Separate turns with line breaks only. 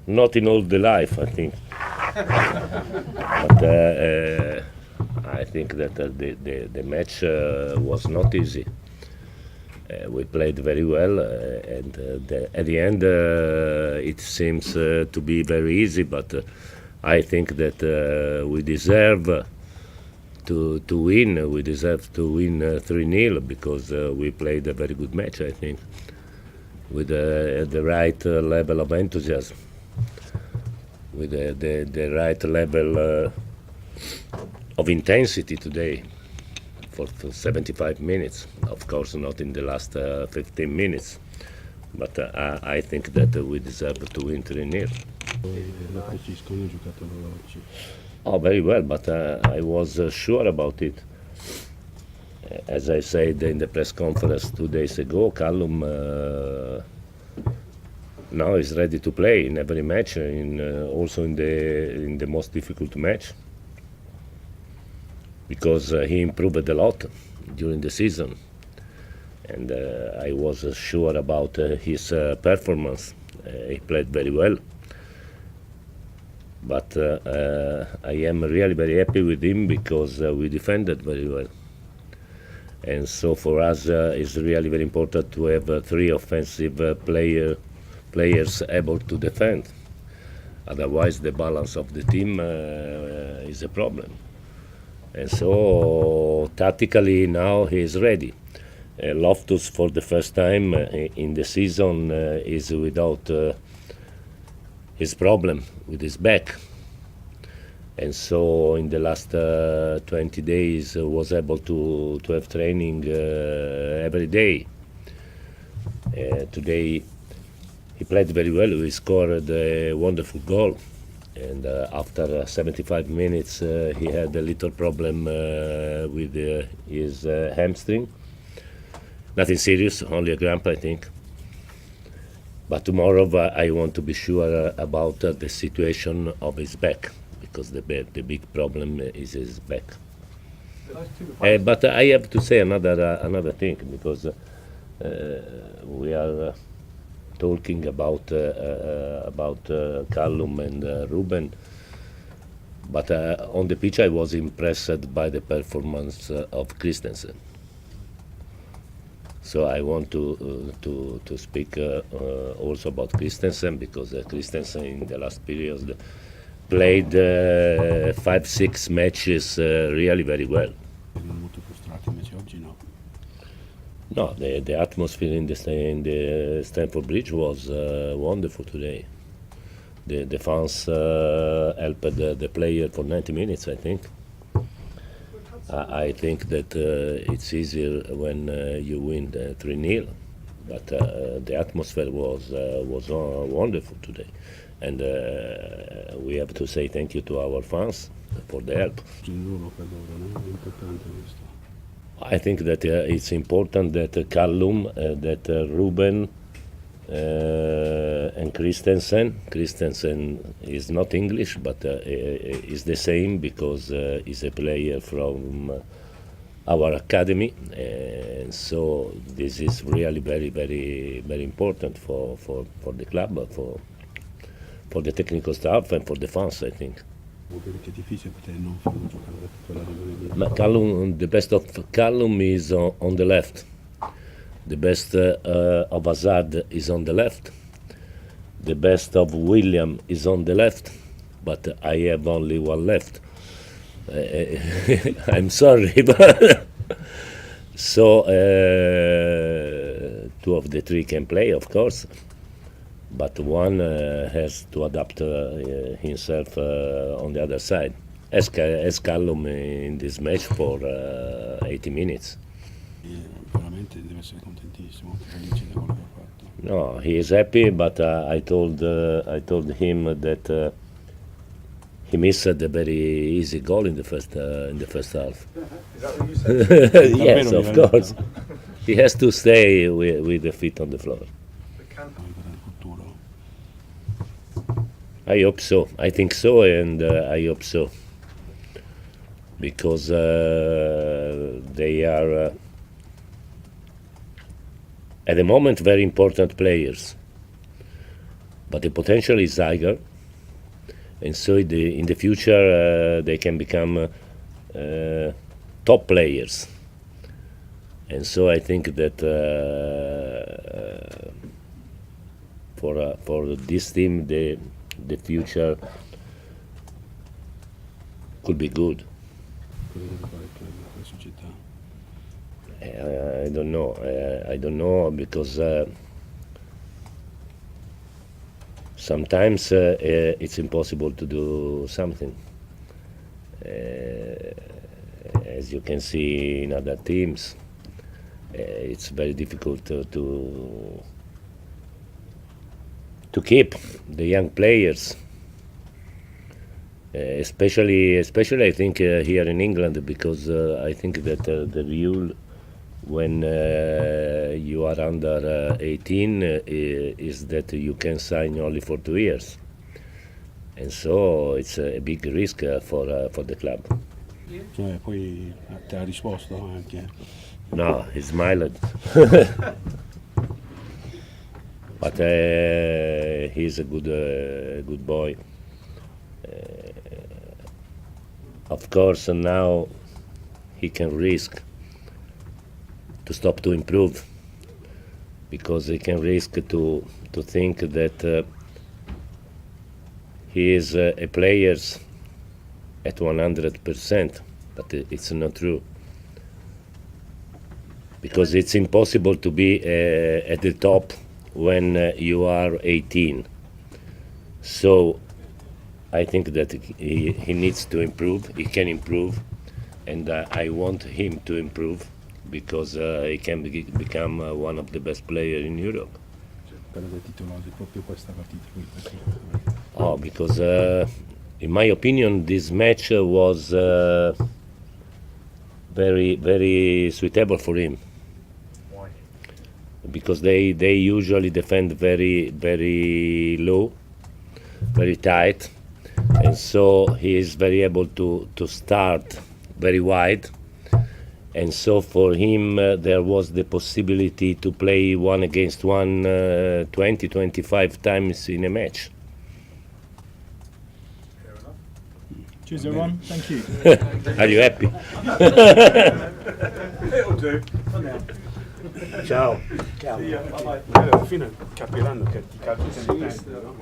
not in all the life, I think. But I think that the match was not easy. We played very well, and at the end it seems to be very easy, but I think that we deserve to win. We deserve to win 3-0 because we played a very good match, I think, with the right level of enthusiasm, with the right level of intensity today for 75 minutes. Of course, not in the last 15 minutes, but I think that we deserve to win 3-0. Oh, very well, but I was sure about it. As I said in the press conference 2 days ago, Callum now is ready to play in every match, also in the most difficult match, because he improved a lot during the season, and I was sure about his performance. He played very well, but I am really very happy with him because we defended very well. And so for us it's really very important to have 3 offensive players able to defend. Otherwise the balance of the team is a problem. And so tactically now he is ready. Loftus for the first time in the season is without his problem with his back. And so in the last 20 days was able to have training every day. Today he played very well. He scored a wonderful goal. And after 75 minutes he had a little problem with his hamstring. Nothing serious, only a cramp, I think. But tomorrow I want to be sure about the situation of his back, because the big problem is his back. But I have to say another thing, because we are talking about Callum and Ruben, but on the pitch I was impressed by the performance of Christensen. So I want to speak also about Christensen, because Christensen in the last period played 5-6 matches really very well. No, the atmosphere in the Stamford Bridge was wonderful today. The fans helped the player for 90 minutes, I think. I think that it's easier when you win 3-0, but the atmosphere was wonderful today, and we have to say thank you to our fans for the help. I think that it's important that Callum, that Ruben and Christensen is not English, but is the same because he's a player from our academy, and so this is really very, very, very important for the club, for the technical staff and for the fans, I think. Callum, the best of Callum is on the left. The best of Hazard is on the left. The best of William is on the left, but I have only one left. I'm sorry, but so 2 of the 3 can play, of course, but one has to adapt himself on the other side, as Callum in this match for 80 minutes. No, he is happy, but I told him that he missed a very easy goal in the first half.
Is that what you said?
Yes, of course. He has to stay with the feet on the floor. I hope so. I think so, and I hope so, because they are at the moment very important players. but the potential is higher, and so in the future they can become top players. And so I think that for this team the future could be good. I don't know. I don't know because sometimes it's impossible to do something. As you can see in other teams, it's very difficult to keep the young players. Especially I think here in England, because I think that the rule when you are under 18 is that you can sign only for 2 years, and so it's a big risk for the club.
Cioè, poi te ha risposto anche.
No, he smiled. But he's a good boy. Of course, now he can risk to stop to improve, because he can risk to think that he is a player at 100%, but it's not true, because it's impossible to be at the top when you are 18. So I think that he needs to improve. He can improve, and I want him to improve, because he can become one of the best players in Europe.
Quello dei titolati proprio questa partita.
Oh, because in my opinion this match was very suitable for him.
Why?
Because they usually defend very low, very tight, and so he is very able to start very wide, and so for him there was the possibility to play 1 against 1 20-25 times in a match.
Fair enough.
Cheers, everyone. Thank you.
Are you happy?
It'll do.
Ciao.
See ya. Bye-bye.
Alla fine capiranno che ti calcio sempre tanto, no?